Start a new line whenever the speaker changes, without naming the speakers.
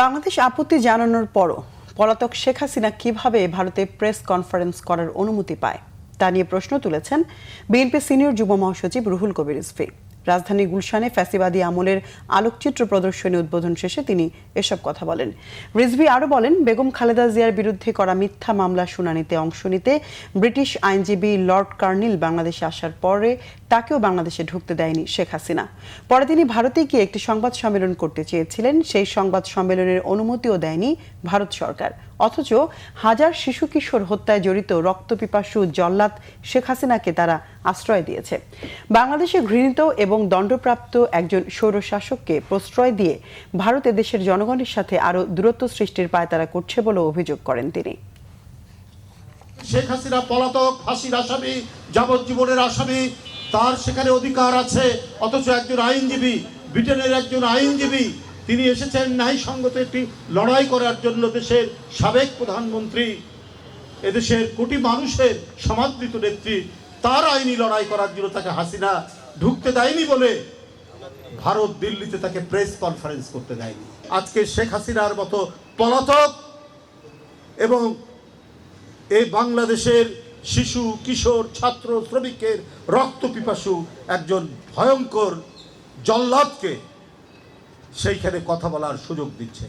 বাংলাদেশ আপত্তি জানানোর পরও পলাতক শেখ হাসিনা কিভাবে ভারতে প্রেস কনফারেন্স করার অনুমতি পায় তা নিয়ে প্রশ্ন তুলেছেন বিএনপি সিনিয়র যুব মহাসচিব রুহুল কবির রিজভী। রাজধানী গুলশানে ফ্যাসিবাদী আমলের আলোকচিত্র প্রদর্শনী উদ্বোধন শেষে তিনি এসব কথা বলেন। রিজভী আরও বলেন, বেগম খালেদা জিয়ার বিরুদ্ধে করা মিথ্যা মামলা শুনানিতে অংশ নিতে ব্রিটিশ আইনজীবী লর্ড কার্নিল বাংলাদেশে আসার পরে তাকেও বাংলাদেশে ঢুকতে দেয়নি শেখ হাসিনা। পরে তিনি ভারতে গিয়ে একটি সংবাদ সম্মেলন করতে চেয়েছিলেন, সেই সংবাদ সম্মেলনের অনুমতিও দেয়নি ভারত সরকার। অথচ হাজার শিশু কিশোর হত্যায় জড়িত রক্তপিপাসু জল্লাদ শেখ হাসিনাকে তারা আশ্রয় দিয়েছে। বাংলাদেশে ঘৃণিত এবং দণ্ডপ্রাপ্ত একজন স্বৈরশাসককে প্রশ্রয় দিয়ে ভারত দেশের জনগণের সাথে আরও দূরত্ব সৃষ্টির পায়তারা করছে বলে অভিযোগ করেন তিনি।
শেখ হাসিনা পলাতক, ফাঁসির আসামি, যাবজ্জীবনের আসামি, তার সেখানে অধিকার আছে। অথচ একজন আইনজীবী, ব্রিটেনের একজন আইনজীবী, তিনি এসেছেন ন্যায়সঙ্গত একটি লড়াই করার জন্য। দেশের সাবেক প্রধানমন্ত্রী, এদেশের কোটি মানুষের সমাদৃত নেত্রী, তার আইনি লড়াই করার জন্য তাকে হাসিনা ঢুকতে দেয়নি বলে ভারত দিল্লিতে তাকে প্রেস কনফারেন্স করতে দেয়নি। আজকে শেখ হাসিনার মতো পলাতক এবং এই বাংলাদেশের শিশু, কিশোর, ছাত্র, শ্রমিকের রক্তপিপাসু একজন ভয়ঙ্কর জল্লাদকে সেইখানে কথা বলার সুযোগ দিচ্ছে।